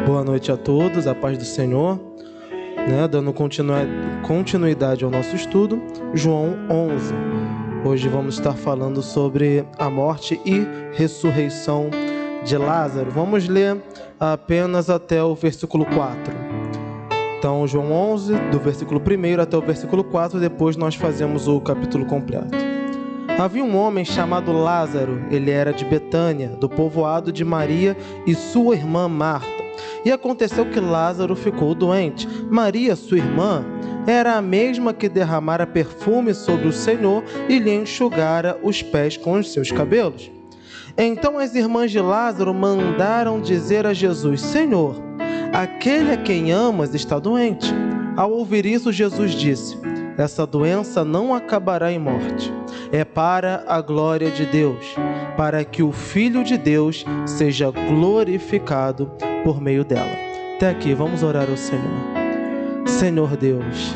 Boa noite a todos, a paz do Senhor. Dando continuidade ao nosso estudo, João 11. Hoje vamos estar falando sobre a morte e ressurreição de Lázaro. Vamos ler apenas até o versículo 4. Então, João 11, do versículo 1 até o versículo 4, depois nós fazemos o capítulo completo. Havia um homem chamado Lázaro, ele era de Betânia, do povoado de Maria e sua irmã Marta. E aconteceu que Lázaro ficou doente. Maria, sua irmã, era a mesma que derramara perfume sobre o Senhor e lhe enxugara os pés com os seus cabelos. Então as irmãs de Lázaro mandaram dizer a Jesus: Senhor, aquele a quem amas está doente. Ao ouvir isso, Jesus disse: essa doença não acabará em morte. É para a glória de Deus, para que o Filho de Deus seja glorificado por meio dela. Até aqui, vamos orar ao Senhor. Senhor Deus,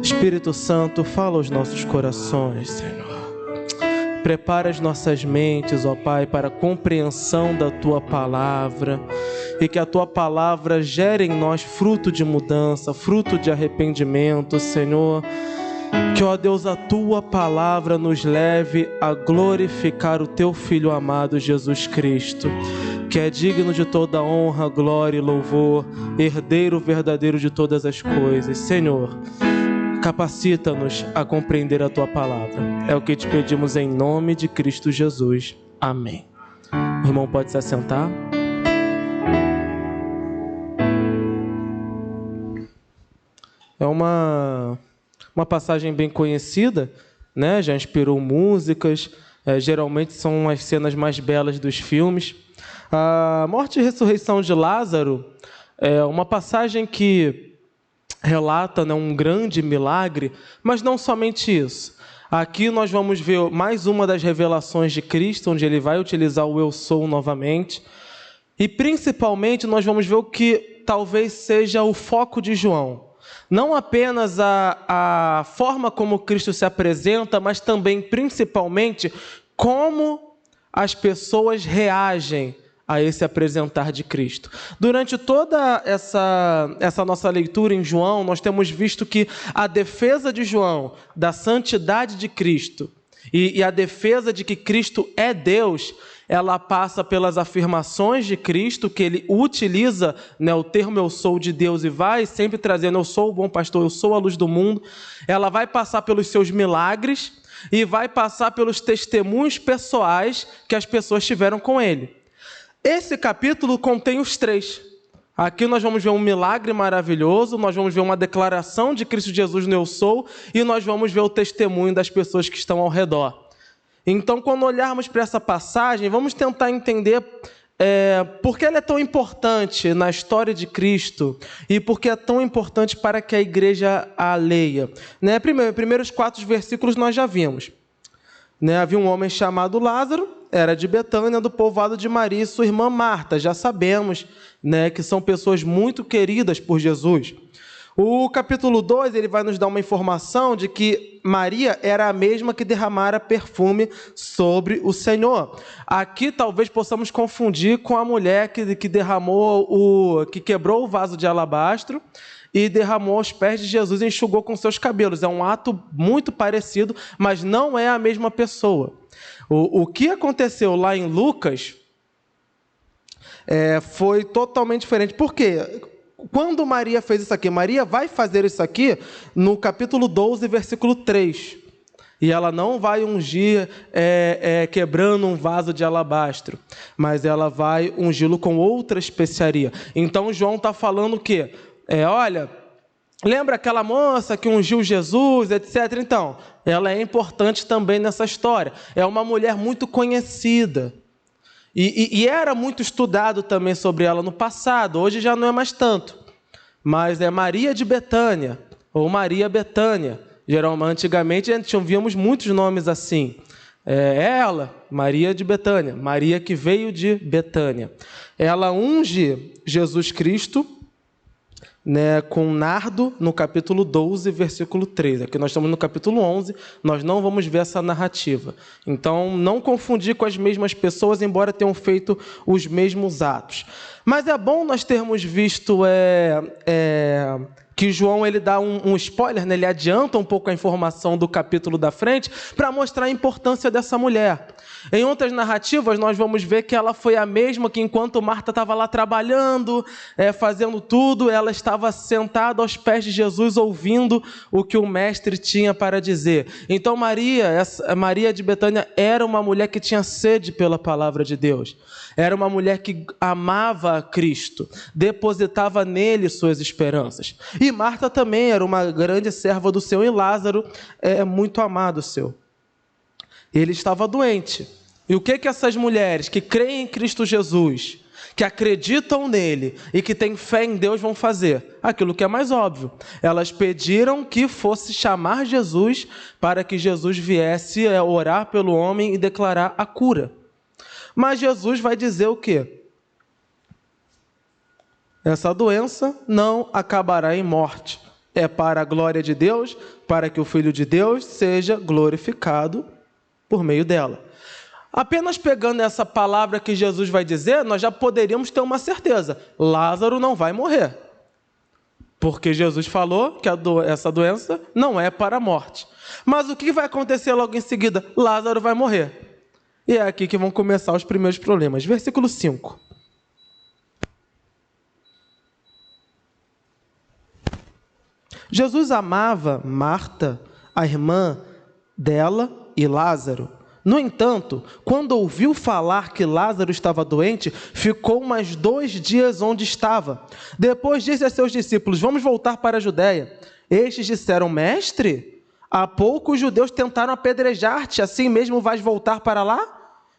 Espírito Santo, fala aos nossos corações, Senhor. Prepara as nossas mentes, ó Pai, para a compreensão da Tua Palavra e que a Tua Palavra gere em nós fruto de mudança, fruto de arrependimento, Senhor. Que, ó Deus, a Tua Palavra nos leve a glorificar o Teu Filho amado Jesus Cristo, que é digno de toda honra, glória e louvor, herdeiro verdadeiro de todas as coisas. Senhor, capacita-nos a compreender a Tua Palavra. É o que te pedimos em nome de Cristo Jesus. Amém. O irmão pode se assentar. É uma passagem bem conhecida, né? Já inspirou músicas, geralmente são as cenas mais belas dos filmes. A morte e ressurreição de Lázaro é uma passagem que relata, né, um grande milagre, mas não somente isso. Aqui nós vamos ver mais uma das revelações de Cristo, onde ele vai utilizar o eu sou novamente. E principalmente nós vamos ver o que talvez seja o foco de João. Não apenas a forma como Cristo se apresenta, mas também, principalmente, como as pessoas reagem a esse apresentar de Cristo. Durante toda essa nossa leitura em João, nós temos visto que a defesa de João da santidade de Cristo e a defesa de que Cristo é Deus, ela passa pelas afirmações de Cristo, que ele utiliza, né, o termo eu sou de Deus e vai sempre trazendo eu sou o bom pastor, eu sou a luz do mundo. Ela vai passar pelos seus milagres e vai passar pelos testemunhos pessoais que as pessoas tiveram com ele. Esse capítulo contém os três. Aqui nós vamos ver um milagre maravilhoso, nós vamos ver uma declaração de Cristo Jesus no eu sou e nós vamos ver o testemunho das pessoas que estão ao redor. Então, quando olharmos para essa passagem, vamos tentar entender por que ela é tão importante na história de Cristo e por que é tão importante para que a igreja a leia. Né? Primeiros 4 versículos nós já vimos. Né? Havia um homem chamado Lázaro, era de Betânia, do povoado de Maria e sua irmã Marta. Já sabemos, né, que são pessoas muito queridas por Jesus. O capítulo 2, ele vai nos dar uma informação de que Maria era a mesma que derramara perfume sobre o Senhor. Aqui talvez possamos confundir com a mulher que quebrou o vaso de alabastro e derramou aos pés de Jesus e enxugou com seus cabelos. É um ato muito parecido, mas não é a mesma pessoa. O que aconteceu lá em Lucas foi totalmente diferente. Por quê? Quando Maria fez isso aqui, Maria vai fazer isso aqui no capítulo 12, versículo 3. E ela não vai ungir quebrando um vaso de alabastro, mas ela vai ungí-lo com outra especiaria. Então João está falando o quê? Olha, lembra aquela moça que ungiu Jesus, etc. Então, ela é importante também nessa história. É uma mulher muito conhecida. E era muito estudado também sobre ela no passado, hoje já não é mais tanto. Mas é Maria de Betânia, ou Maria Betânia. Geralmente, antigamente, víamos muitos nomes assim. Ela, Maria de Betânia, Maria que veio de Betânia. Ela unge Jesus Cristo, né, com nardo no capítulo 12, versículo 3. Aqui nós estamos no capítulo 11, nós não vamos ver essa narrativa. Então, não confundir com as mesmas pessoas, embora tenham feito os mesmos atos. Mas é bom nós termos visto que João ele dá um spoiler, né? Ele adianta um pouco a informação do capítulo da frente para mostrar a importância dessa mulher. Em outras narrativas, nós vamos ver que ela foi a mesma que, enquanto Marta estava lá trabalhando, fazendo tudo, ela estava sentada aos pés de Jesus, ouvindo o que o mestre tinha para dizer. Então, Maria de Betânia era uma mulher que tinha sede pela palavra de Deus. Era uma mulher que amava a Cristo, depositava nele suas esperanças. E Marta também era uma grande serva do Senhor, e Lázaro é muito amado seu. Ele estava doente. E o que essas mulheres que creem em Cristo Jesus, que acreditam nele e que têm fé em Deus vão fazer? Aquilo que é mais óbvio. Elas pediram que fosse chamar Jesus para que Jesus viesse orar pelo homem e declarar a cura. Mas Jesus vai dizer o quê? Essa doença não acabará em morte. É para a glória de Deus, para que o Filho de Deus seja glorificado por meio dela. Apenas pegando essa palavra que Jesus vai dizer, nós já poderíamos ter uma certeza. Lázaro não vai morrer. Porque Jesus falou que essa doença não é para a morte. Mas o que vai acontecer logo em seguida? Lázaro vai morrer. E é aqui que vão começar os primeiros problemas. Versículo 5. Jesus amava Marta, a irmã dela, e Lázaro. No entanto, quando ouviu falar que Lázaro estava doente, ficou mais 2 dias onde estava. Depois disse a seus discípulos: vamos voltar para a Judéia. Estes disseram: mestre, há pouco os judeus tentaram apedrejar-te, assim mesmo vais voltar para lá?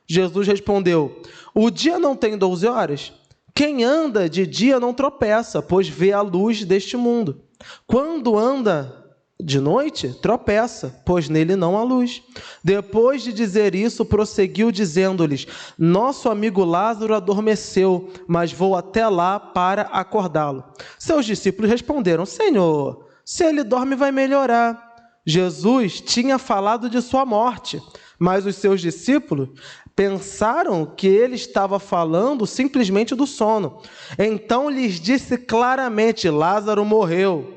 Jesus respondeu: o dia não tem 12 horas? Quem anda de dia não tropeça, pois vê a luz deste mundo. Quando anda de noite, tropeça, pois nele não há luz. Depois de dizer isso, prosseguiu dizendo-lhes: nosso amigo Lázaro adormeceu, mas vou até lá para acordá-lo. Seus discípulos responderam: Senhor, se ele dorme, vai melhorar. Jesus tinha falado de sua morte, mas os seus discípulos pensaram que ele estava falando simplesmente do sono. Então lhes disse claramente: Lázaro morreu.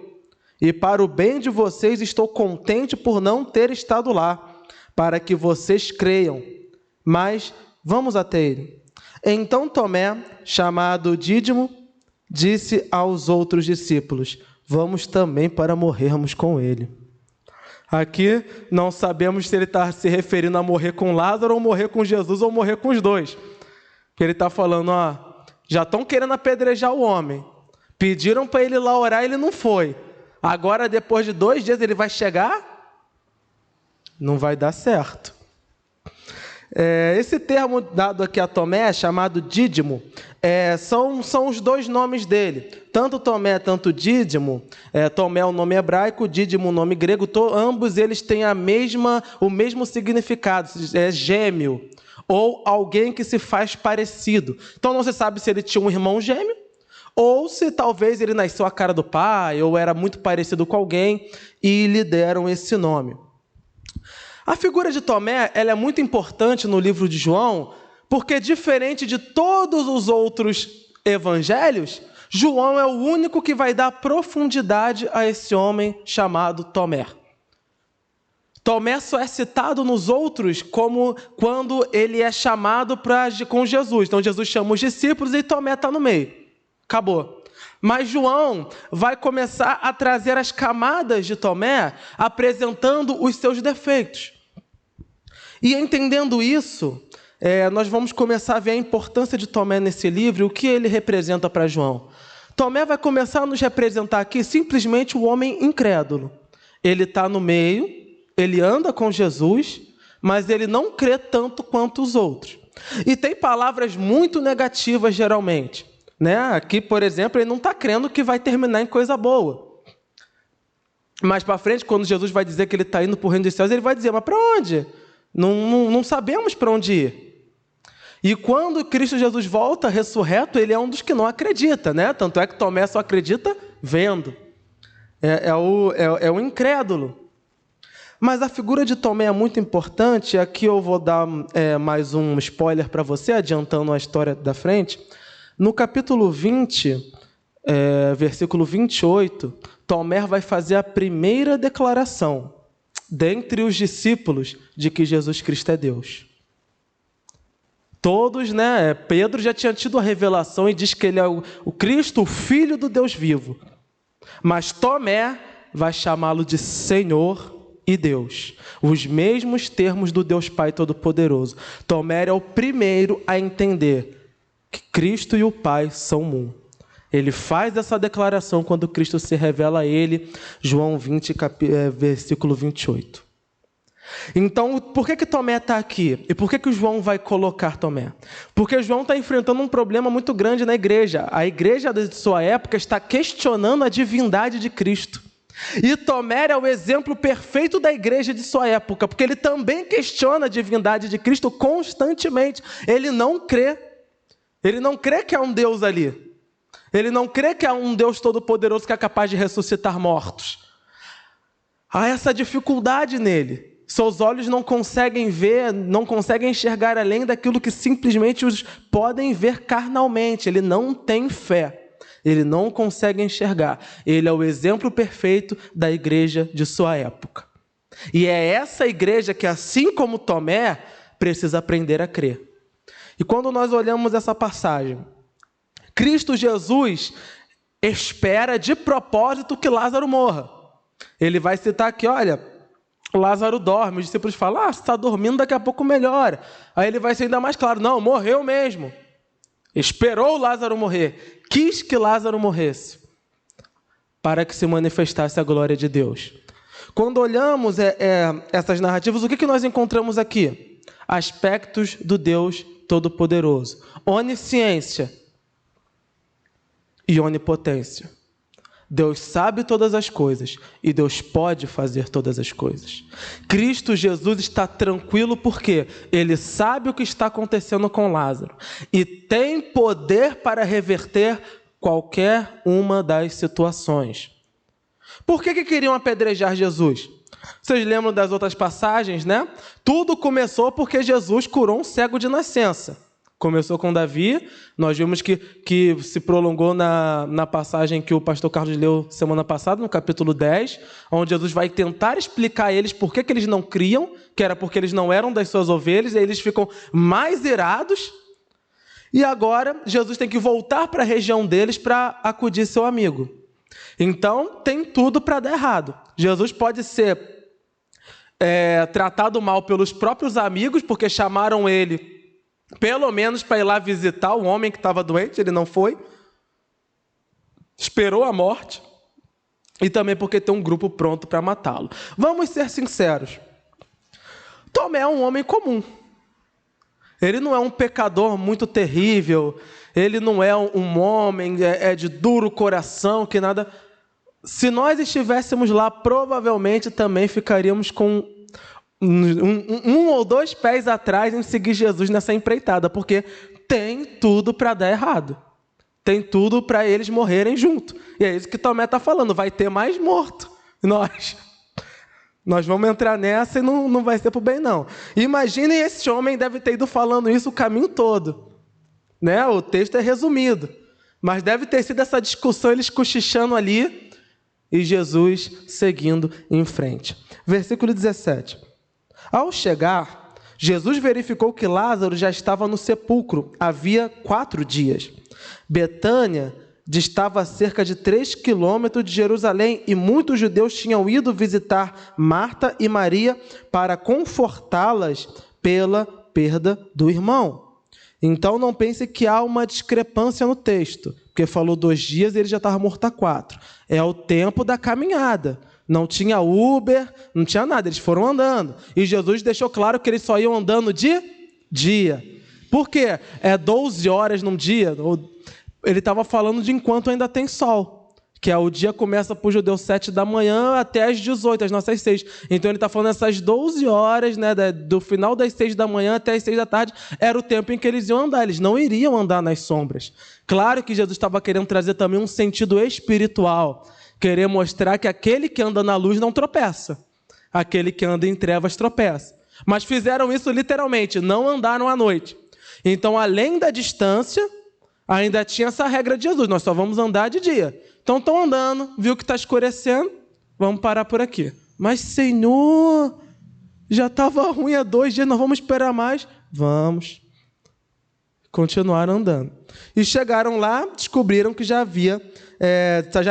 E para o bem de vocês estou contente por não ter estado lá, para que vocês creiam. Mas vamos até ele. Então Tomé, chamado Dídimo, disse aos outros discípulos: vamos também para morrermos com ele. Aqui não sabemos se ele está se referindo a morrer com Lázaro, ou morrer com Jesus, ou morrer com os dois. Porque ele está falando: já estão querendo apedrejar o homem. Pediram para ele ir lá orar, ele não foi. Agora, depois de 2 dias, ele vai chegar? Não vai dar certo. Esse termo dado aqui a Tomé, chamado Dídimo, são os 2 nomes dele. Tanto Tomé, tanto Dídimo. Tomé é o nome hebraico, Dídimo o nome grego. Ambos eles têm o mesmo significado, é gêmeo, ou alguém que se faz parecido. Então não se sabe se ele tinha um irmão gêmeo, ou se talvez ele nasceu a cara do pai, ou era muito parecido com alguém, e lhe deram esse nome. A figura de Tomé ela é muito importante no livro de João, porque diferente de todos os outros evangelhos, João é o único que vai dar profundidade a esse homem chamado Tomé. Tomé só é citado nos outros como quando ele é chamado com Jesus. Então Jesus chama os discípulos e Tomé está no meio. Acabou. Mas João vai começar a trazer as camadas de Tomé, apresentando os seus defeitos. E entendendo isso, nós vamos começar a ver a importância de Tomé nesse livro e o que ele representa para João. Tomé vai começar a nos representar aqui simplesmente o homem incrédulo. Ele está no meio, ele anda com Jesus, mas ele não crê tanto quanto os outros. E tem palavras muito negativas geralmente. Aqui, por exemplo, ele não está crendo que vai terminar em coisa boa. Mais para frente, quando Jesus vai dizer que ele está indo para o reino dos céus, ele vai dizer: mas para onde? Não sabemos para onde ir. E quando Cristo Jesus volta ressurreto, ele é um dos que não acredita. Tanto é que Tomé só acredita vendo. É o incrédulo. Mas a figura de Tomé é muito importante. Aqui eu vou dar mais um spoiler para você, adiantando a história da frente. No capítulo 20, versículo 28, Tomé vai fazer a primeira declaração dentre os discípulos de que Jesus Cristo é Deus. Todos, né? Pedro já tinha tido a revelação e diz que ele é o Cristo, o Filho do Deus vivo. Mas Tomé vai chamá-lo de Senhor e Deus. Os mesmos termos do Deus Pai Todo-Poderoso. Tomé é o primeiro a entender que Cristo e o Pai são um. Ele faz essa declaração quando Cristo se revela a ele, João 20, versículo 28. Então, por que Tomé está aqui? E por que o João vai colocar Tomé? Porque João está enfrentando um problema muito grande na igreja. A igreja de sua época está questionando a divindade de Cristo. E Tomé é o exemplo perfeito da igreja de sua época, porque ele também questiona a divindade de Cristo constantemente. Ele não crê. Ele não crê que há um Deus ali. Ele não crê que há um Deus todo-poderoso que é capaz de ressuscitar mortos. Há essa dificuldade nele. Seus olhos não conseguem ver, não conseguem enxergar além daquilo que simplesmente os podem ver carnalmente. Ele não tem fé. Ele não consegue enxergar. Ele é o exemplo perfeito da igreja de sua época. E é essa igreja que, assim como Tomé, precisa aprender a crer. E quando nós olhamos essa passagem, Cristo Jesus espera de propósito que Lázaro morra. Ele vai citar aqui, olha, Lázaro dorme. Os discípulos falam, você está dormindo, daqui a pouco melhora. Aí ele vai ser ainda mais claro, não, morreu mesmo. Esperou Lázaro morrer. Quis que Lázaro morresse para que se manifestasse a glória de Deus. Quando olhamos essas narrativas, o que nós encontramos aqui? Aspectos do Deus Todo-Poderoso. Onisciência e onipotência. Deus sabe todas as coisas e Deus pode fazer todas as coisas. Cristo Jesus está tranquilo porque Ele sabe o que está acontecendo com Lázaro e tem poder para reverter qualquer uma das situações. Por que queriam apedrejar Jesus? Vocês lembram das outras passagens, né? Tudo começou porque Jesus curou um cego de nascença. Começou com Davi, nós vimos que se prolongou na passagem que o pastor Carlos leu semana passada, no capítulo 10, onde Jesus vai tentar explicar a eles por que eles não criam, que era porque eles não eram das suas ovelhas, e aí eles ficam mais irados. E agora Jesus tem que voltar para a região deles para acudir seu amigo. Então tem tudo para dar errado. Jesus pode ser tratado mal pelos próprios amigos, porque chamaram ele pelo menos para ir lá visitar o homem que estava doente, ele não foi. Esperou a morte. E também porque tem um grupo pronto para matá-lo. Vamos ser sinceros. Tomé é um homem comum. Ele não é um pecador muito terrível. Ele não é um homem de duro coração, que nada... Se nós estivéssemos lá, provavelmente também ficaríamos com um ou dois pés atrás em seguir Jesus nessa empreitada, porque tem tudo para dar errado. Tem tudo para eles morrerem junto. E é isso que Tomé está falando, vai ter mais morto. Nós vamos entrar nessa e não vai ser para o bem, não. Imaginem, esse homem deve ter ido falando isso o caminho todo. Né? O texto é resumido. Mas deve ter sido essa discussão, eles cochichando ali, e Jesus seguindo em frente. Versículo 17. Ao chegar, Jesus verificou que Lázaro já estava no sepulcro havia 4 dias. Betânia distava a cerca de 3 quilômetros de Jerusalém e muitos judeus tinham ido visitar Marta e Maria para confortá-las pela perda do irmão. Então não pense que há uma discrepância no texto, porque falou 2 dias e ele já estava morto há 4. É o tempo da caminhada. Não tinha Uber, não tinha nada, eles foram andando. E Jesus deixou claro que eles só iam andando de dia. Por quê? 12 horas num dia. Ele estava falando de enquanto ainda tem sol. que o dia começa para o judeu 7 da manhã até às 18, as nossas 6. Então ele está falando essas 12 horas, né, do final das 6 da manhã até as 6 da tarde, era o tempo em que eles iam andar. Eles não iriam andar nas sombras. Claro que Jesus estava querendo trazer também um sentido espiritual, querer mostrar que aquele que anda na luz não tropeça, aquele que anda em trevas tropeça. Mas fizeram isso literalmente, não andaram à noite. Então, além da distância, ainda tinha essa regra de Jesus, nós só vamos andar de dia. Então estão andando, viu que está escurecendo, vamos parar por aqui. Mas, Senhor, já estava ruim há 2 dias, nós vamos esperar mais? Vamos. Continuaram andando. E chegaram lá, descobriram que já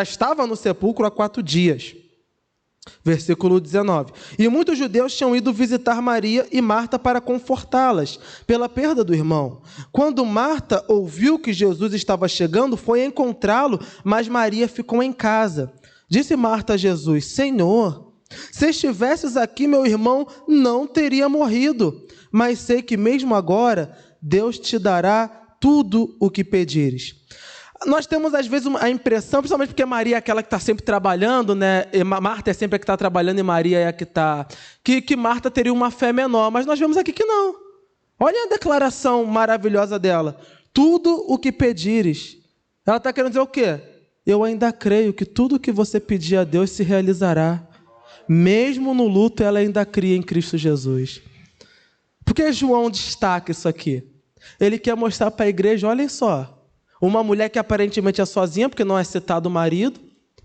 estava no sepulcro há 4 dias. Versículo 19. E muitos judeus tinham ido visitar Maria e Marta para confortá-las pela perda do irmão. Quando Marta ouviu que Jesus estava chegando, foi encontrá-lo, mas Maria ficou em casa. Disse Marta a Jesus: Senhor, se estivesses aqui, meu irmão não teria morrido. Mas sei que mesmo agora Deus te dará tudo o que pedires. Nós temos, às vezes, a impressão, principalmente porque Maria é aquela que está sempre trabalhando, né? E Marta é sempre a que está trabalhando e Maria é a que está... Que Marta teria uma fé menor, mas nós vemos aqui que não. Olha a declaração maravilhosa dela. Tudo o que pedires. Ela está querendo dizer o quê? Eu ainda creio que tudo o que você pedir a Deus se realizará. Mesmo no luto, ela ainda cria em Cristo Jesus. Por que João destaca isso aqui? Ele quer mostrar para a igreja, olhem só, uma mulher que aparentemente é sozinha, porque não é citado o marido,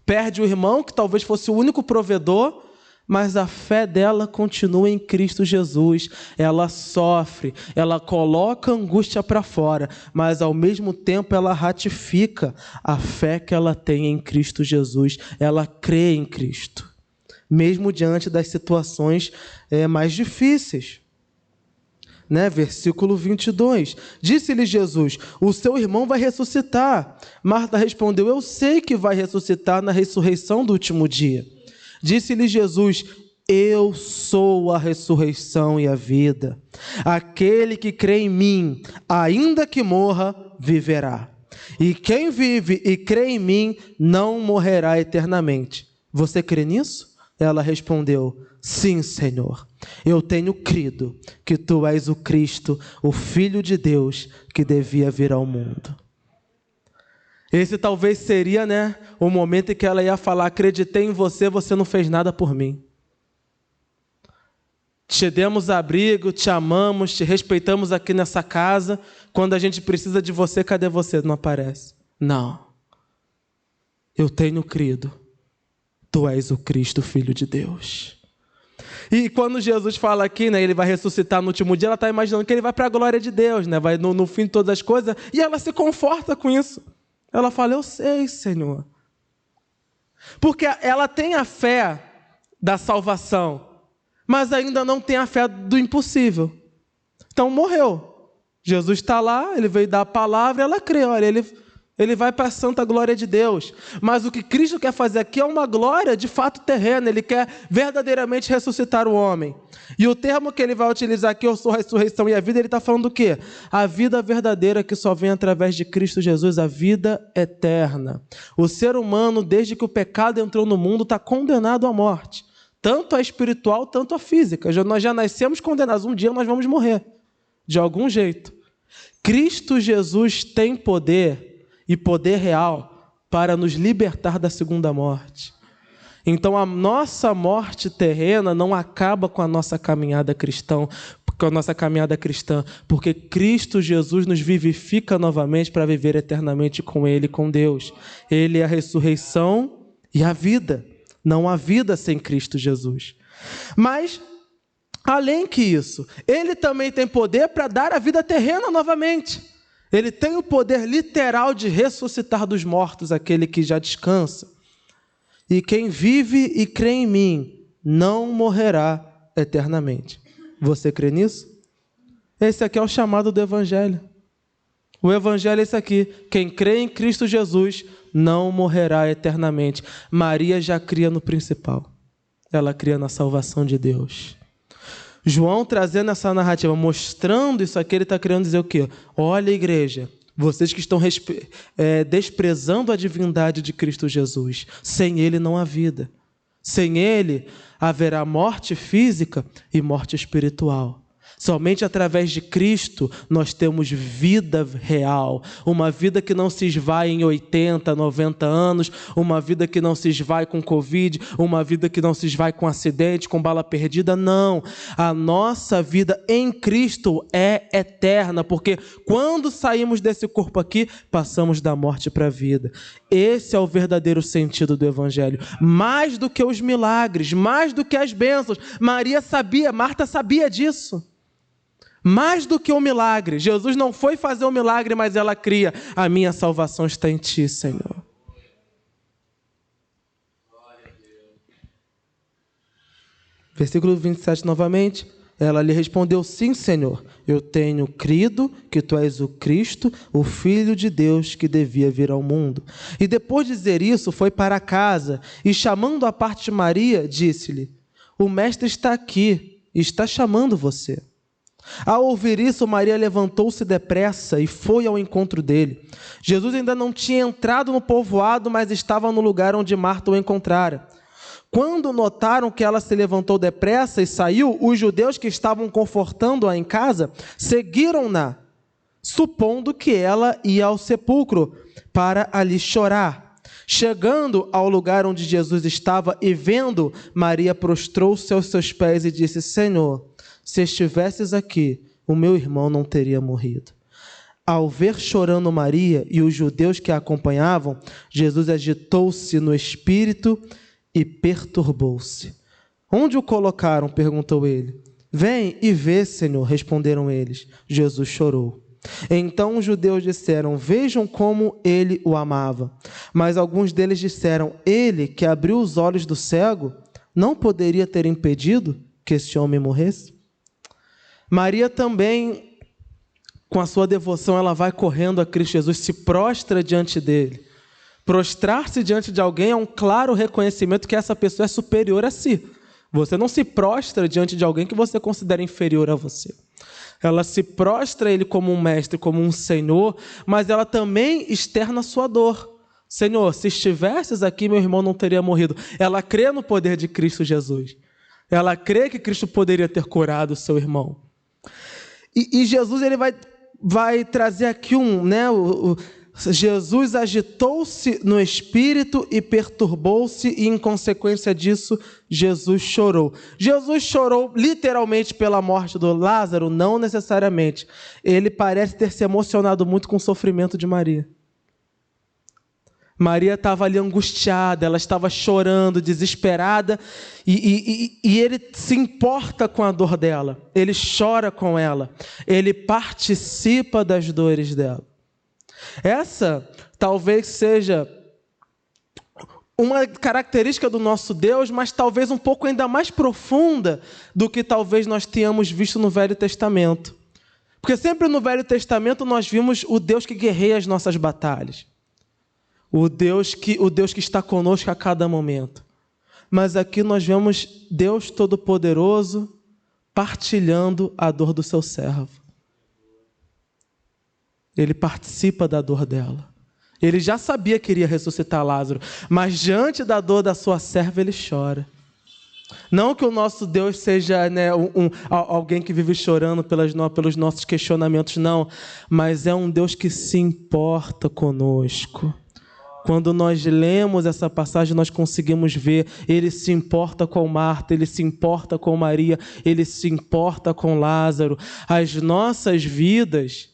perde o irmão, que talvez fosse o único provedor, mas a fé dela continua em Cristo Jesus. Ela sofre, ela coloca a angústia para fora, mas ao mesmo tempo ela ratifica a fé que ela tem em Cristo Jesus. Ela crê em Cristo, mesmo diante das situações mais difíceis. Versículo 22. Disse-lhe Jesus: o seu irmão vai ressuscitar. Marta respondeu: eu sei que vai ressuscitar na ressurreição do último dia. Disse-lhe Jesus: eu sou a ressurreição e a vida. Aquele que crê em mim, ainda que morra, viverá. E quem vive e crê em mim, não morrerá eternamente. Você crê nisso? Ela respondeu: sim, Senhor. Eu tenho crido que tu és o Cristo, o Filho de Deus, que devia vir ao mundo. Esse talvez seria, o momento em que ela ia falar: acreditei em você, você não fez nada por mim. Te demos abrigo, te amamos, te respeitamos aqui nessa casa. Quando a gente precisa de você, cadê você? Não aparece. Não. Eu tenho crido. Tu és o Cristo, Filho de Deus. E quando Jesus fala aqui, ele vai ressuscitar no último dia, ela está imaginando que ele vai para a glória de Deus, vai no fim de todas as coisas, e ela se conforta com isso. Ela fala: eu sei, Senhor. Porque ela tem a fé da salvação, mas ainda não tem a fé do impossível. Então morreu. Jesus está lá, ele veio dar a palavra, ela crê, olha, ele vai para a santa glória de Deus. Mas o que Cristo quer fazer aqui é uma glória de fato terrena. Ele quer verdadeiramente ressuscitar o homem. E o termo que ele vai utilizar aqui, eu sou a ressurreição e a vida, ele está falando do quê? A vida verdadeira que só vem através de Cristo Jesus, a vida eterna. O ser humano, desde que o pecado entrou no mundo, está condenado à morte. Tanto a espiritual, tanto a física. Nós já nascemos condenados. Um dia nós vamos morrer. De algum jeito. Cristo Jesus tem poder, e poder real, para nos libertar da segunda morte. Então a nossa morte terrena não acaba com a nossa caminhada cristã, porque Cristo Jesus nos vivifica novamente para viver eternamente com Ele, com Deus. Ele é a ressurreição e a vida. Não há vida sem Cristo Jesus. Mas, além que isso, Ele também tem poder para dar a vida terrena novamente. Ele tem o poder literal de ressuscitar dos mortos aquele que já descansa. E quem vive e crê em mim não morrerá eternamente. Você crê nisso? Esse aqui é o chamado do Evangelho. O Evangelho é esse aqui. Quem crê em Cristo Jesus não morrerá eternamente. Maria já cria no principal. Ela cria na salvação de Deus. João trazendo essa narrativa, mostrando isso aqui, ele está querendo dizer o quê? Olha, igreja, Vocês que estão desprezando a divindade de Cristo Jesus. Sem Ele não há vida. Sem Ele haverá morte física e morte espiritual. Somente através de Cristo nós temos vida real, uma vida que não se esvai em 80, 90 anos, uma vida que não se esvai com Covid, uma vida que não se esvai com acidente, com bala perdida, não. A nossa vida em Cristo é eterna, porque quando saímos desse corpo aqui, passamos da morte para a vida. Esse é o verdadeiro sentido do Evangelho. Mais do que os milagres, mais do que as bênçãos. Maria sabia, Marta sabia disso. Mais do que o milagre. Jesus não foi fazer o milagre, mas ela cria. A minha salvação está em ti, Senhor. Versículo 27 novamente. Ela lhe respondeu, sim, Senhor. Eu tenho crido que tu és o Cristo, o Filho de Deus que devia vir ao mundo. E depois de dizer isso, foi para casa e chamando à parte de Maria, disse-lhe, o mestre está aqui e está chamando você. Ao ouvir isso, Maria levantou-se depressa e foi ao encontro dele. Jesus ainda não tinha entrado no povoado, mas estava no lugar onde Marta o encontrara. Quando notaram que ela se levantou depressa e saiu, os judeus que estavam confortando-a em casa seguiram-na, supondo que ela ia ao sepulcro para ali chorar. Chegando ao lugar onde Jesus estava e vendo, Maria prostrou-se aos seus pés e disse, Senhor, se estivesses aqui, o meu irmão não teria morrido. Ao ver chorando Maria e os judeus que a acompanhavam, Jesus agitou-se no espírito e perturbou-se. Onde o colocaram? Perguntou ele. Vem e vê, Senhor, responderam eles. Jesus chorou. Então os judeus disseram, vejam como ele o amava. Mas alguns deles disseram, ele que abriu os olhos do cego, não poderia ter impedido que esse homem morresse? Maria também, com a sua devoção, ela vai correndo a Cristo Jesus, se prostra diante dele. Prostrar-se diante de alguém é um claro reconhecimento que essa pessoa é superior a si. Você não se prostra diante de alguém que você considera inferior a você. Ela se prostra a ele como um mestre, como um senhor, mas ela também externa a sua dor. Senhor, se estivesses aqui, meu irmão não teria morrido. Ela crê no poder de Cristo Jesus. Ela crê que Cristo poderia ter curado o seu irmão. E Jesus ele vai trazer aqui Jesus agitou-se no espírito e perturbou-se e, em consequência disso, Jesus chorou. Jesus chorou literalmente pela morte do Lázaro? Não necessariamente. Ele parece ter se emocionado muito com o sofrimento de Maria. Maria estava ali angustiada, ela estava chorando, desesperada, e ele se importa com a dor dela, ele chora com ela, ele participa das dores dela. Essa talvez seja uma característica do nosso Deus, mas talvez um pouco ainda mais profunda do que talvez nós tenhamos visto no Velho Testamento. Porque sempre no Velho Testamento nós vimos o Deus que guerreia as nossas batalhas. O Deus que está conosco a cada momento. Mas aqui nós vemos Deus Todo-Poderoso partilhando a dor do seu servo. Ele participa da dor dela. Ele já sabia que iria ressuscitar Lázaro, mas diante da dor da sua serva ele chora. Não que o nosso Deus seja alguém que vive chorando pelos nossos questionamentos, não. Mas é um Deus que se importa conosco. Quando nós lemos essa passagem, nós conseguimos ver, ele se importa com Marta, ele se importa com Maria, ele se importa com Lázaro. As nossas vidas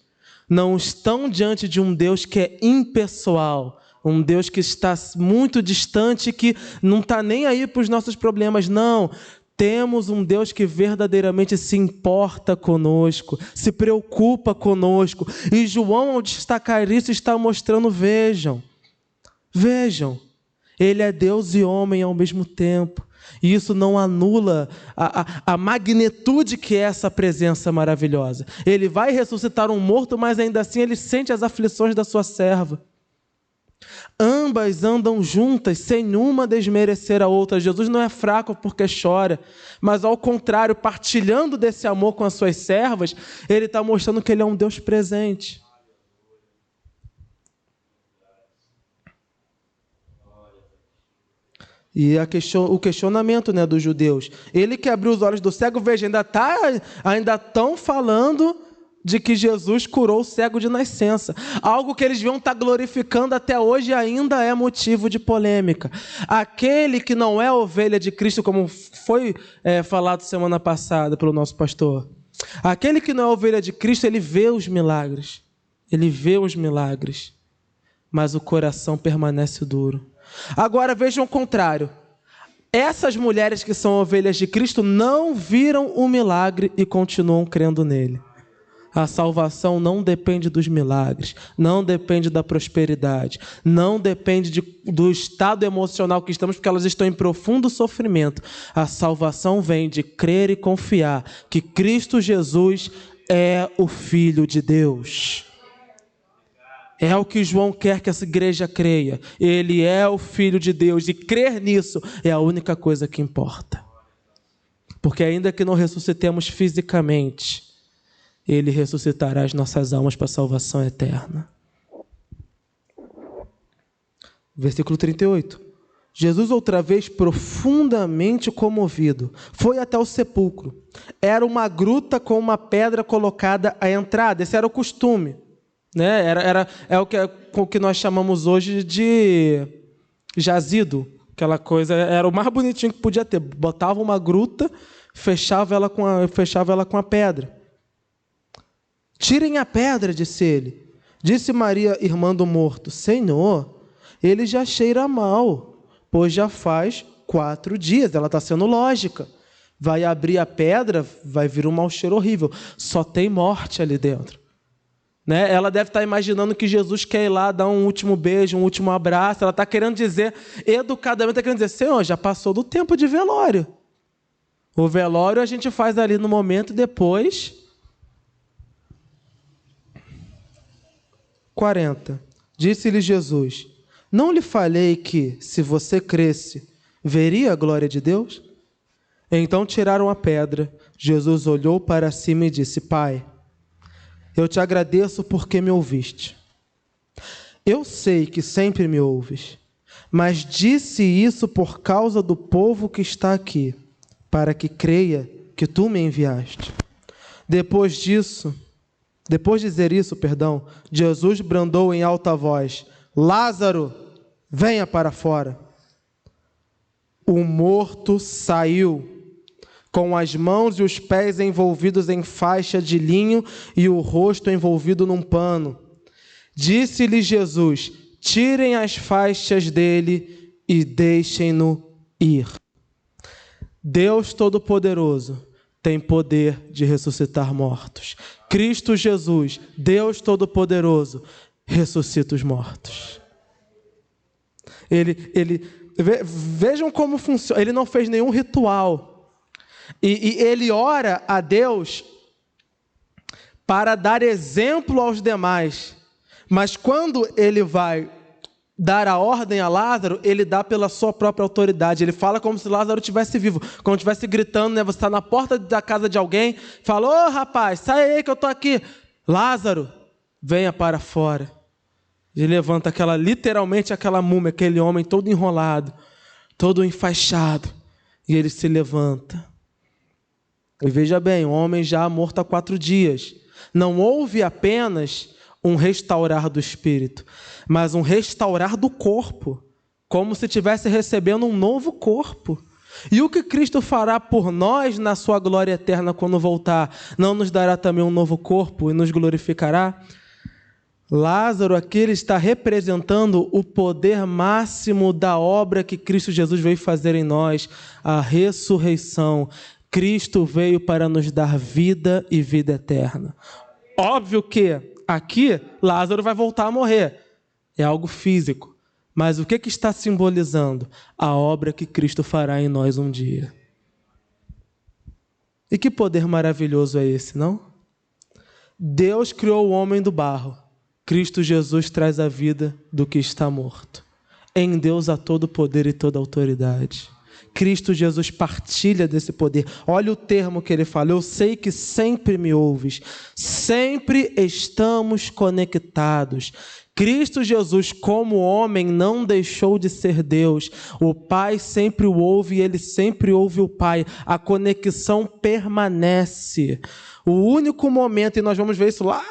não estão diante de um Deus que é impessoal, um Deus que está muito distante, que não está nem aí para os nossos problemas, não. Temos um Deus que verdadeiramente se importa conosco, se preocupa conosco. E João, ao destacar isso, está mostrando, vejam, ele é Deus e homem ao mesmo tempo. E isso não anula a magnitude que é essa presença maravilhosa. Ele vai ressuscitar um morto, mas ainda assim ele sente as aflições da sua serva. Ambas andam juntas, sem uma desmerecer a outra. Jesus não é fraco porque chora, mas ao contrário, partilhando desse amor com as suas servas, ele está mostrando que ele é um Deus presente. E o questionamento, né, dos judeus. Ele que abriu os olhos do cego, veja, ainda estão falando de que Jesus curou o cego de nascença. Algo que eles vão estar glorificando até hoje ainda é motivo de polêmica. Aquele que não é ovelha de Cristo, como foi falado semana passada pelo nosso pastor. Aquele que não é ovelha de Cristo, ele vê os milagres. Ele vê os milagres. Mas o coração permanece duro. Agora vejam o contrário. Essas mulheres que são ovelhas de Cristo não viram o milagre e continuam crendo nele. A salvação não depende dos milagres, não depende da prosperidade, não depende do estado emocional que estamos, porque elas estão em profundo sofrimento. A salvação vem de crer e confiar que Cristo Jesus é o Filho de Deus. É o que João quer que essa igreja creia. Ele é o Filho de Deus e crer nisso é a única coisa que importa. Porque ainda que não ressuscitemos fisicamente, Ele ressuscitará as nossas almas para a salvação eterna. Versículo 38. Jesus, outra vez, profundamente comovido, foi até o sepulcro. Era uma gruta com uma pedra colocada à entrada. Esse era o costume. Né? É o que nós chamamos hoje de jazido. Aquela coisa, era o mais bonitinho que podia ter. Botava uma gruta, fechava ela com a pedra. Tirem a pedra, disse ele. Disse Maria, irmã do morto: Senhor, ele já cheira mal, pois já faz 4 dias. Ela está sendo lógica. Vai abrir a pedra, vai vir um mau cheiro horrível. Só tem morte ali dentro. Né? Ela deve estar imaginando que Jesus quer ir lá dar um último beijo, um último abraço. Ela está querendo dizer, educadamente, está querendo dizer: Senhor, já passou do tempo de velório. O velório a gente faz ali no momento e depois... 40. Disse-lhe Jesus: Não lhe falei que, se você cresce, veria a glória de Deus? Então tiraram a pedra. Jesus olhou para cima e disse: Pai, eu te agradeço porque me ouviste. Eu sei que sempre me ouves, mas disse isso por causa do povo que está aqui, para que creia que tu me enviaste. Depois de dizer isso, Jesus bradou em alta voz: Lázaro, venha para fora. O morto saiu, com as mãos e os pés envolvidos em faixa de linho e o rosto envolvido num pano. Disse-lhe Jesus: Tirem as faixas dele e deixem-no ir. Deus Todo-Poderoso tem poder de ressuscitar mortos. Cristo Jesus, Deus Todo-Poderoso, ressuscita os mortos. Vejam como funciona. Ele não fez nenhum ritual. E ele ora a Deus para dar exemplo aos demais. Mas quando ele vai dar a ordem a Lázaro, ele dá pela sua própria autoridade. Ele fala como se Lázaro estivesse vivo. Como estivesse gritando, né? Você está na porta da casa de alguém, fala: Ô rapaz, sai aí que eu estou aqui. Lázaro, venha para fora. Ele levanta literalmente aquela múmia, aquele homem todo enrolado, todo enfaixado. E ele se levanta. E veja bem, o homem já morto há 4 dias. Não houve apenas um restaurar do espírito, mas um restaurar do corpo, como se estivesse recebendo um novo corpo. E o que Cristo fará por nós na sua glória eterna quando voltar? Não nos dará também um novo corpo e nos glorificará? Lázaro aqui ele está representando o poder máximo da obra que Cristo Jesus veio fazer em nós, a ressurreição. Cristo veio para nos dar vida e vida eterna. Óbvio que aqui Lázaro vai voltar a morrer. É algo físico. Mas o que está simbolizando? A obra que Cristo fará em nós um dia. E que poder maravilhoso é esse, não? Deus criou o homem do barro. Cristo Jesus traz a vida do que está morto. Em Deus há todo poder e toda autoridade. Cristo Jesus partilha desse poder. Olha o termo que ele fala: eu sei que sempre me ouves. Sempre estamos conectados. Cristo Jesus, como homem, não deixou de ser Deus. O Pai sempre o ouve e ele sempre ouve o Pai. A conexão permanece. O único momento, e nós vamos ver isso lá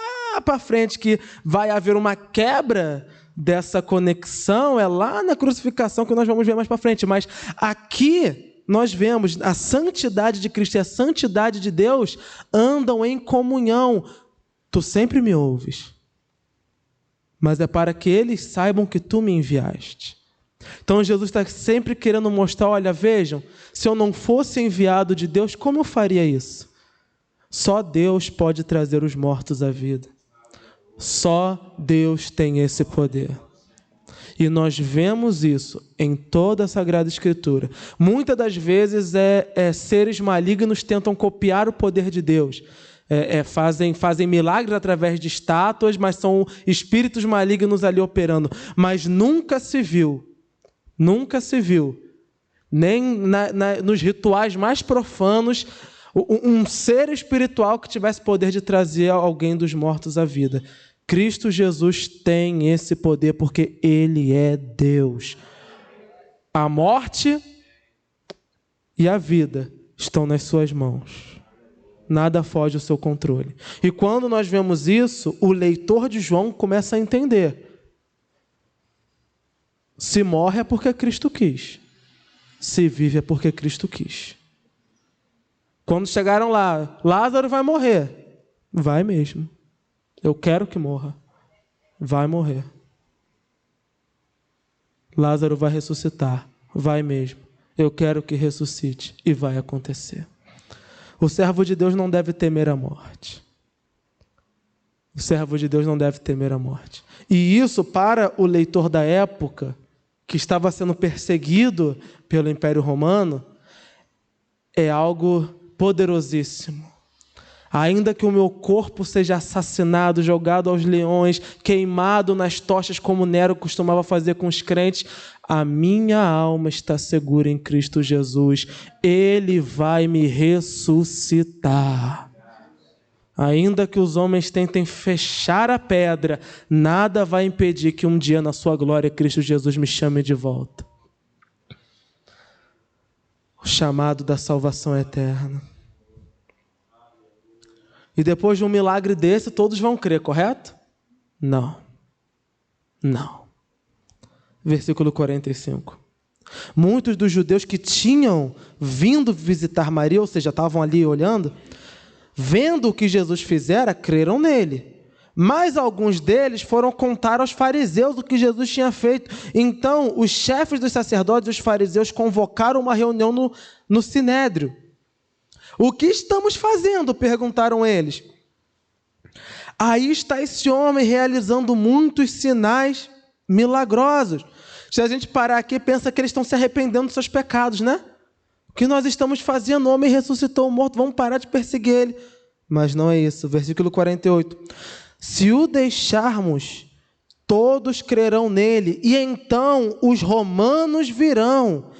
para frente, que vai haver uma quebra dessa conexão, é lá na crucificação, que nós vamos ver mais para frente. Mas aqui nós vemos a santidade de Cristo e a santidade de Deus andam em comunhão. Tu sempre me ouves, mas é para que eles saibam que tu me enviaste. Então Jesus está sempre querendo mostrar: olha, vejam, se eu não fosse enviado de Deus, como eu faria isso? Só Deus pode trazer os mortos à vida. Só Deus tem esse poder. E nós vemos isso em toda a Sagrada Escritura. Muitas das vezes seres malignos tentam copiar o poder de Deus. Fazem milagres através de estátuas, mas são espíritos malignos ali operando. Mas nunca se viu, nem nos rituais mais profanos, um ser espiritual que tivesse poder de trazer alguém dos mortos à vida. Cristo Jesus tem esse poder porque Ele é Deus. A morte e a vida estão nas suas mãos. Nada foge ao seu controle. E quando nós vemos isso, o leitor de João começa a entender. Se morre é porque Cristo quis. Se vive é porque Cristo quis. Quando chegaram lá, Lázaro vai morrer. Vai mesmo. Eu quero que morra. Vai morrer. Lázaro vai ressuscitar. Vai mesmo. Eu quero que ressuscite. E vai acontecer. O servo de Deus não deve temer a morte. O servo de Deus não deve temer a morte. E isso, para o leitor da época, que estava sendo perseguido pelo Império Romano, é algo poderosíssimo. Ainda que o meu corpo seja assassinado, jogado aos leões, queimado nas tochas como Nero costumava fazer com os crentes, a minha alma está segura em Cristo Jesus. Ele vai me ressuscitar. Ainda que os homens tentem fechar a pedra, nada vai impedir que um dia na sua glória Cristo Jesus me chame de volta. O chamado da salvação eterna. E depois de um milagre desse, todos vão crer, correto? Não. Versículo 45. Muitos dos judeus que tinham vindo visitar Maria, ou seja, estavam ali olhando, vendo o que Jesus fizera, creram nele. Mas alguns deles foram contar aos fariseus o que Jesus tinha feito. Então, os chefes dos sacerdotes e os fariseus convocaram uma reunião no Sinédrio. O que estamos fazendo? Perguntaram eles. Aí está esse homem realizando muitos sinais milagrosos. Se a gente parar aqui, pensa que eles estão se arrependendo dos seus pecados, né? O que nós estamos fazendo? O homem ressuscitou o morto, vamos parar de perseguir ele. Mas não é isso. Versículo 48. Se o deixarmos, todos crerão nele, e então os romanos virão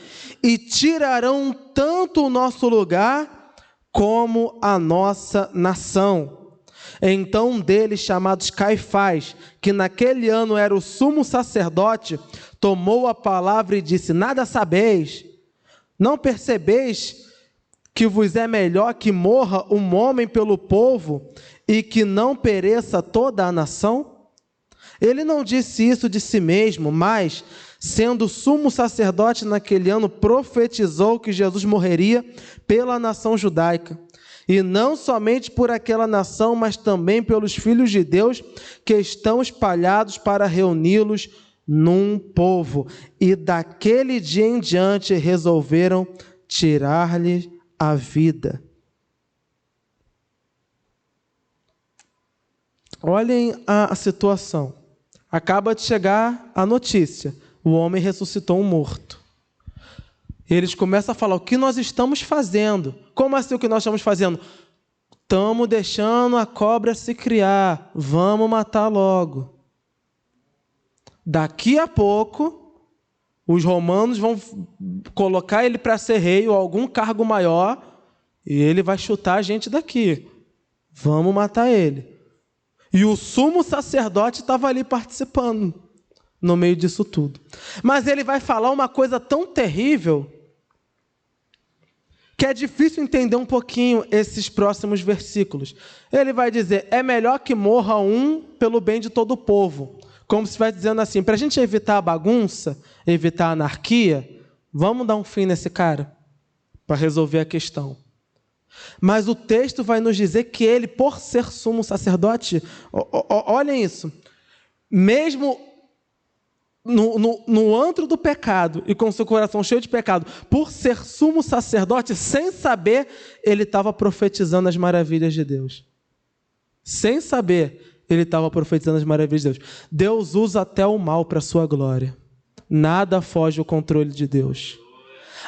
e tirarão tanto o nosso lugar como a nossa nação. Então um deles, chamado Caifás, que naquele ano era o sumo sacerdote, tomou a palavra e disse: nada sabeis, não percebeis que vos é melhor que morra um homem pelo povo e que não pereça toda a nação? Ele não disse isso de si mesmo, mas, sendo sumo sacerdote naquele ano, profetizou que Jesus morreria pela nação judaica. E não somente por aquela nação, mas também pelos filhos de Deus que estão espalhados para reuni-los num povo. E daquele dia em diante resolveram tirar-lhe a vida. Olhem a situação. Acaba de chegar a notícia. O homem ressuscitou um morto. Eles começam a falar: o que nós estamos fazendo? Como assim o que nós estamos fazendo? Estamos deixando a cobra se criar. Vamos matar logo. Daqui a pouco, Os romanos vão colocar ele para ser rei ou algum cargo maior e ele vai chutar a gente daqui. Vamos matar ele. E o sumo sacerdote estava ali participando no meio disso tudo. Mas ele vai falar uma coisa tão terrível que é difícil entender um pouquinho esses próximos versículos. Ele vai dizer, é melhor que morra um pelo bem de todo o povo. Como se vai dizendo assim, para a gente evitar a bagunça, evitar a anarquia, vamos dar um fim nesse cara, para resolver a questão. Mas o texto vai nos dizer que ele, por ser sumo sacerdote, olhem isso, mesmo no antro do pecado e com seu coração cheio de pecado, por ser sumo sacerdote, sem saber, ele estava profetizando as maravilhas de Deus. Sem saber, ele estava profetizando as maravilhas de Deus. Deus usa até o mal para a sua glória. Nada foge ao controle de Deus.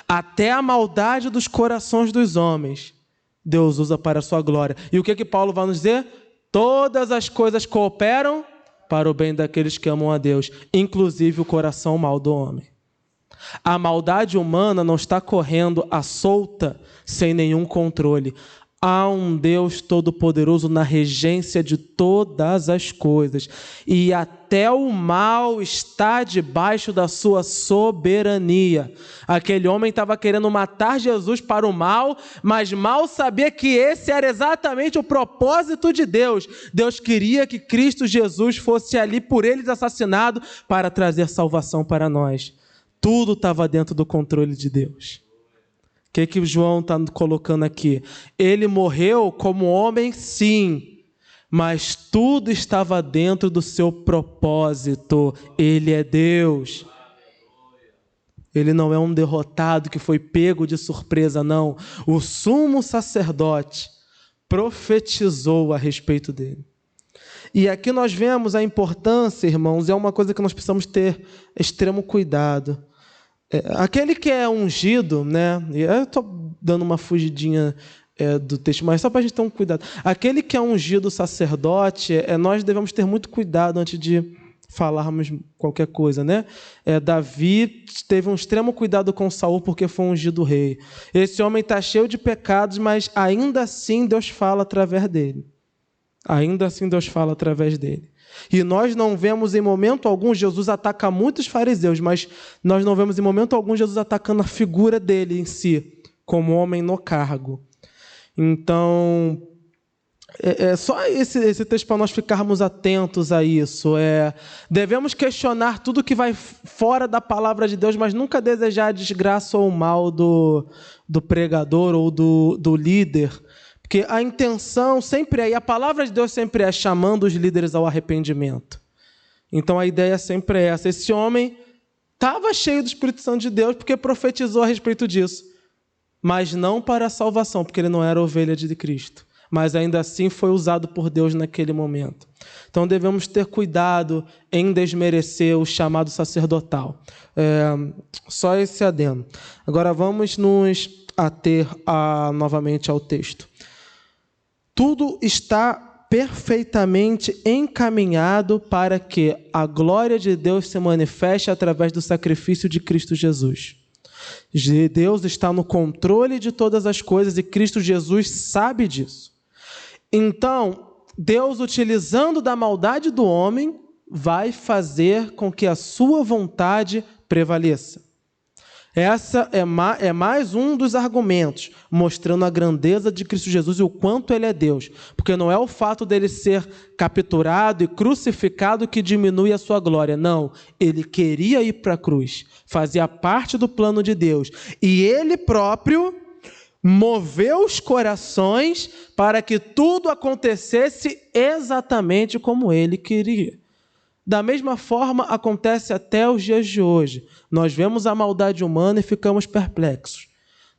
Até a maldade dos corações dos homens, Deus usa para a sua glória. E o que Paulo vai nos dizer? Todas as coisas cooperam para o bem daqueles que amam a Deus, inclusive o coração mau do homem. A maldade humana não está correndo à solta, sem nenhum controle. Há um Deus todo-poderoso na regência de todas as coisas, e até o mal está debaixo da sua soberania. Aquele homem estava querendo matar Jesus para o mal, mas mal sabia que esse era exatamente o propósito de Deus. Deus queria que Cristo Jesus fosse ali por eles assassinado para trazer salvação para nós. Tudo estava dentro do controle de Deus. O que o João está colocando aqui? Ele morreu como homem, sim, mas tudo estava dentro do seu propósito. Ele é Deus. Ele não é um derrotado que foi pego de surpresa, não. O sumo sacerdote profetizou a respeito dele. E aqui nós vemos a importância, irmãos, é uma coisa que nós precisamos ter extremo cuidado. Aquele que é ungido, né? Eu estou dando uma fugidinha do texto, mas só para a gente ter um cuidado. Aquele que é ungido sacerdote, nós devemos ter muito cuidado antes de falarmos qualquer coisa, né? Davi teve um extremo cuidado com Saul porque foi ungido rei. Esse homem está cheio de pecados, mas ainda assim Deus fala através dele. Ainda assim Deus fala através dele. E nós não vemos em momento algum, Jesus ataca muitos fariseus, mas nós não vemos em momento algum Jesus atacando a figura dele em si, como homem no cargo. Então, só esse texto para nós ficarmos atentos a isso. Devemos questionar tudo que vai fora da palavra de Deus, mas nunca desejar a desgraça ou o mal do pregador ou do líder. Porque a intenção sempre e a palavra de Deus sempre chamando os líderes ao arrependimento. Então a ideia sempre é essa. Esse homem estava cheio do Espírito Santo de Deus porque profetizou a respeito disso. Mas não para a salvação, porque ele não era ovelha de Cristo. Mas ainda assim foi usado por Deus naquele momento. Então devemos ter cuidado em desmerecer o chamado sacerdotal. Só esse adendo. Agora vamos nos ater novamente ao texto. Tudo está perfeitamente encaminhado para que a glória de Deus se manifeste através do sacrifício de Cristo Jesus. Deus está no controle de todas as coisas e Cristo Jesus sabe disso. Então, Deus, utilizando da maldade do homem, vai fazer com que a sua vontade prevaleça. Essa é mais um dos argumentos, mostrando a grandeza de Cristo Jesus e o quanto Ele é Deus. Porque não é o fato dele ser capturado e crucificado que diminui a sua glória. Não, Ele queria ir para a cruz, fazia parte do plano de Deus. E Ele próprio moveu os corações para que tudo acontecesse exatamente como Ele queria. Da mesma forma, acontece até os dias de hoje. Nós vemos a maldade humana e ficamos perplexos.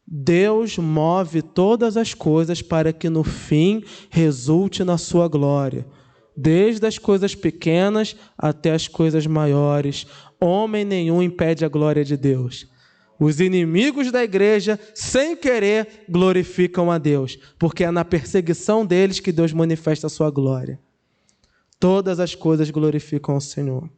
Deus move todas as coisas para que no fim resulte na sua glória. Desde as coisas pequenas até as coisas maiores. Homem nenhum impede a glória de Deus. Os inimigos da igreja, sem querer, glorificam a Deus, porque é na perseguição deles que Deus manifesta a sua glória. Todas as coisas glorificam ao Senhor.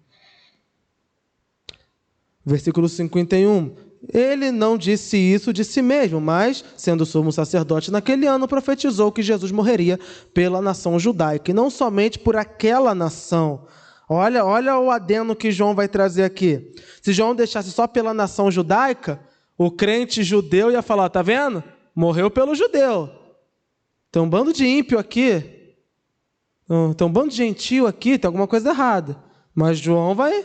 Versículo 51. Ele não disse isso de si mesmo, mas, sendo sumo sacerdote naquele ano, profetizou que Jesus morreria pela nação judaica, e não somente por aquela nação. Olha o adendo que João vai trazer aqui. Se João deixasse só pela nação judaica, o crente judeu ia falar, tá vendo? Morreu pelo judeu. Tem um bando de ímpio aqui, tem um bando de gentio aqui, tem alguma coisa errada. Mas João vai...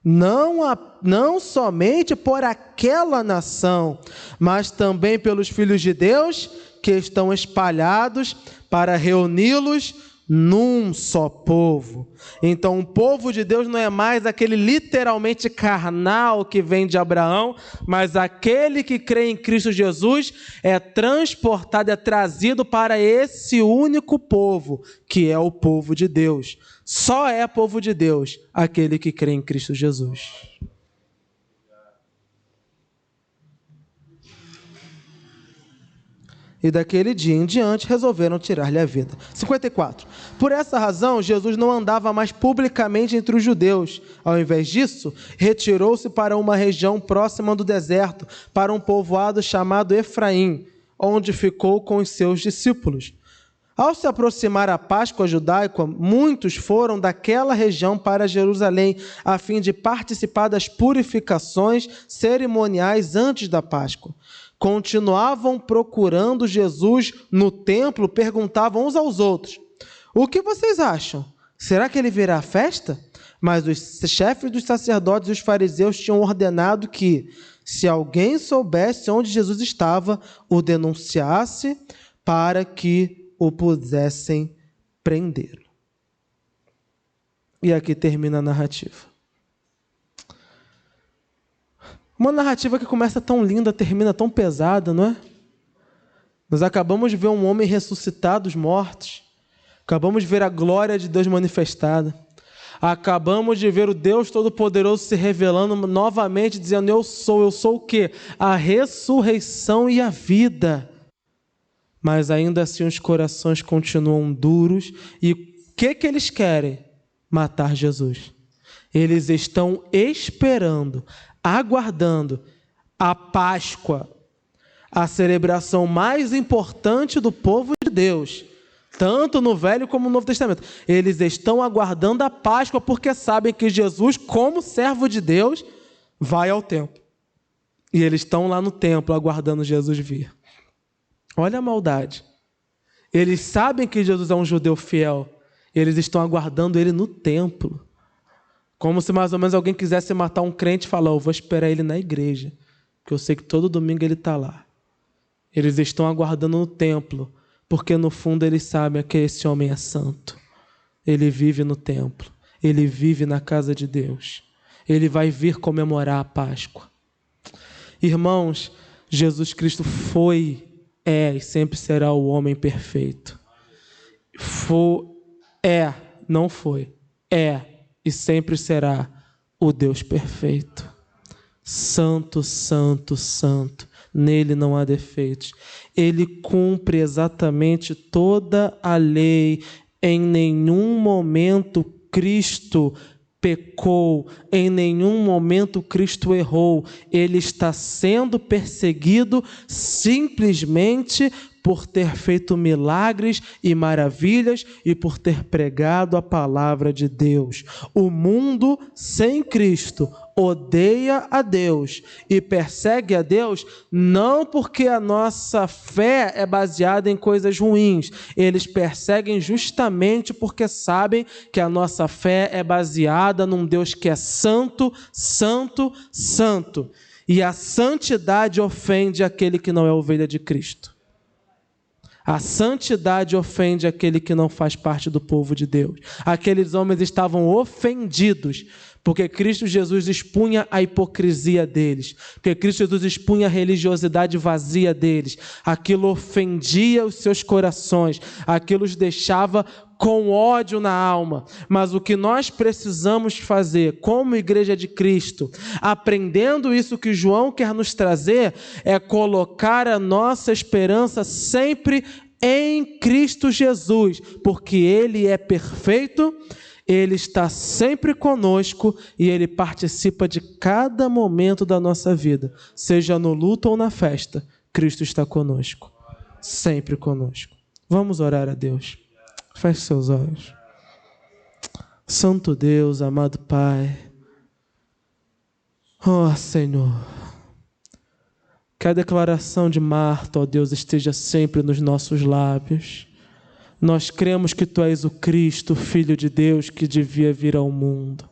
Não somente por aquela nação, mas também pelos filhos de Deus que estão espalhados para reuni-los num só povo. Então, o povo de Deus não é mais aquele literalmente carnal que vem de Abraão, mas aquele que crê em Cristo Jesus é transportado, é trazido para esse único povo, que é o povo de Deus. Só é povo de Deus aquele que crê em Cristo Jesus. E daquele dia em diante resolveram tirar-lhe a vida. 54. Por essa razão, Jesus não andava mais publicamente entre os judeus. Ao invés disso, retirou-se para uma região próxima do deserto, para um povoado chamado Efraim, onde ficou com os seus discípulos. Ao se aproximar a Páscoa judaica, muitos foram daquela região para Jerusalém, a fim de participar das purificações cerimoniais antes da Páscoa. Continuavam procurando Jesus no templo, perguntavam uns aos outros, o que vocês acham? Será que ele virá à festa? Mas os chefes dos sacerdotes e os fariseus tinham ordenado que, se alguém soubesse onde Jesus estava, o denunciasse para que o pudessem prendê-lo. E aqui termina a narrativa. Uma narrativa que começa tão linda, termina tão pesada, não é? Nós acabamos de ver um homem ressuscitar dos mortos. Acabamos de ver a glória de Deus manifestada. Acabamos de ver o Deus Todo-Poderoso se revelando novamente, dizendo, eu sou o quê? A ressurreição e a vida. Mas ainda assim os corações continuam duros. E o que eles querem? Matar Jesus. Eles estão esperando, aguardando a Páscoa, a celebração mais importante do povo de Deus, tanto no Velho como no Novo Testamento. Eles estão aguardando a Páscoa porque sabem que Jesus, como servo de Deus, vai ao templo. E eles estão lá no templo aguardando Jesus vir. Olha a maldade. Eles sabem que Jesus é um judeu fiel. Eles estão aguardando ele no templo. Como se mais ou menos alguém quisesse matar um crente e falar, eu vou esperar ele na igreja, porque eu sei que todo domingo ele está lá. Eles estão aguardando no templo, porque no fundo eles sabem que esse homem é santo. Ele vive no templo, ele vive na casa de Deus. Ele vai vir comemorar a Páscoa. Irmãos, Jesus Cristo foi, é e sempre será o homem perfeito. Não foi, é e sempre será o Deus perfeito. Santo, santo, santo. Nele não há defeitos. Ele cumpre exatamente toda a lei. Em nenhum momento Cristo pecou, em nenhum momento Cristo errou. Ele está sendo perseguido simplesmente por ter feito milagres e maravilhas e por ter pregado a palavra de Deus. O mundo sem Cristo odeia a Deus e persegue a Deus não porque a nossa fé é baseada em coisas ruins. Eles perseguem justamente porque sabem que a nossa fé é baseada num Deus que é santo, santo, santo. E a santidade ofende aquele que não é ovelha de Cristo. A santidade ofende aquele que não faz parte do povo de Deus. Aqueles homens estavam ofendidos, porque Cristo Jesus expunha a hipocrisia deles, porque Cristo Jesus expunha a religiosidade vazia deles. Aquilo ofendia os seus corações, aquilo os deixava com ódio na alma. Mas o que nós precisamos fazer como igreja de Cristo, aprendendo isso que João quer nos trazer, é colocar a nossa esperança sempre em Cristo Jesus, porque Ele é perfeito, Ele está sempre conosco e Ele participa de cada momento da nossa vida, seja no luto ou na festa. Cristo está conosco, sempre conosco. Vamos orar a Deus. Feche seus olhos. Santo Deus, amado Pai, ó Senhor, que a declaração de Marta, ó Deus, esteja sempre nos nossos lábios. Nós cremos que Tu és o Cristo, o Filho de Deus, que devia vir ao mundo.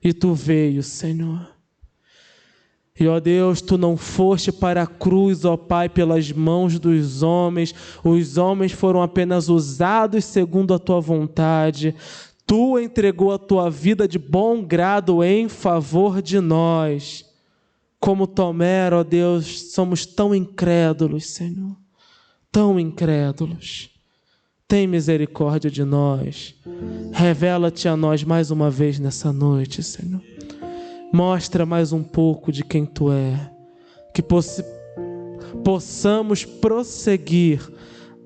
E Tu veio, Senhor. E, ó Deus, Tu não foste para a cruz, ó Pai, pelas mãos dos homens. Os homens foram apenas usados segundo a Tua vontade. Tu entregou a Tua vida de bom grado em favor de nós. Como Tomé, ó Deus, somos tão incrédulos, Senhor. Tão incrédulos. Tem misericórdia de nós. Revela-te a nós mais uma vez nessa noite, Senhor. Mostra mais um pouco de quem Tu é. Que possamos prosseguir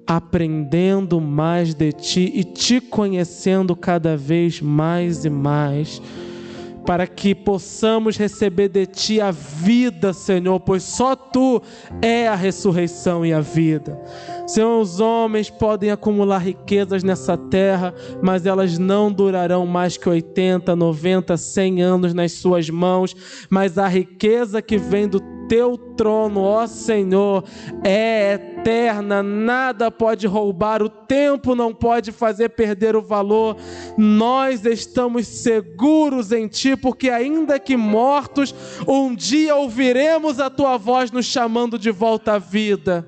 aprendendo mais de Ti e Te conhecendo cada vez mais e mais, para que possamos receber de Ti a vida, Senhor, pois só Tu é a ressurreição e a vida. Senhor, os homens podem acumular riquezas nessa terra, mas elas não durarão mais que 80, 90, 100 anos nas suas mãos, mas a riqueza que vem do Teu trono, ó Senhor, é eterna, nada pode roubar, o tempo não pode fazer perder o valor. Nós estamos seguros em Ti, porque ainda que mortos, um dia ouviremos a Tua voz nos chamando de volta à vida.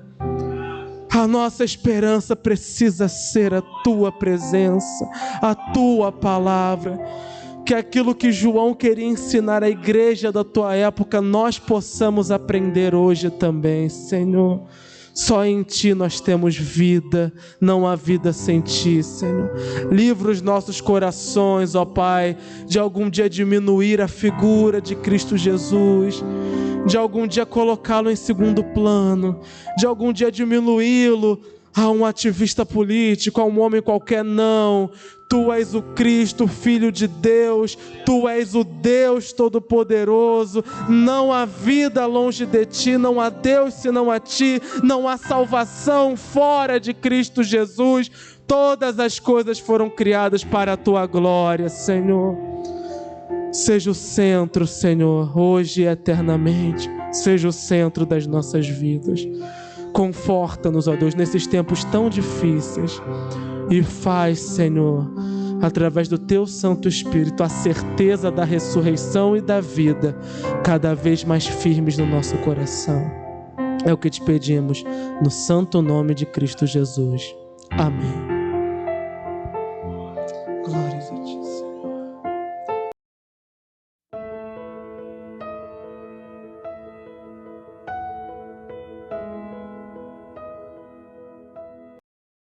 A nossa esperança precisa ser a Tua presença, a Tua palavra. Que aquilo que João queria ensinar à igreja da Tua época, nós possamos aprender hoje também, Senhor. Só em Ti nós temos vida, não há vida sem Ti, Senhor. Livra os nossos corações, ó Pai, de algum dia diminuir a figura de Cristo Jesus, de algum dia colocá-lo em segundo plano, de algum dia diminuí-lo a um ativista político, a um homem qualquer, não. Tu és o Cristo, Filho de Deus, Tu és o Deus Todo-Poderoso, não há vida longe de Ti, não há Deus senão a Ti, não há salvação fora de Cristo Jesus. Todas as coisas foram criadas para a Tua glória, Senhor. Seja o centro, Senhor, hoje e eternamente, seja o centro das nossas vidas. Conforta-nos, ó Deus, nesses tempos tão difíceis e faz, Senhor, através do Teu Santo Espírito, a certeza da ressurreição e da vida cada vez mais firmes no nosso coração. É o que te pedimos, no santo nome de Cristo Jesus. Amém.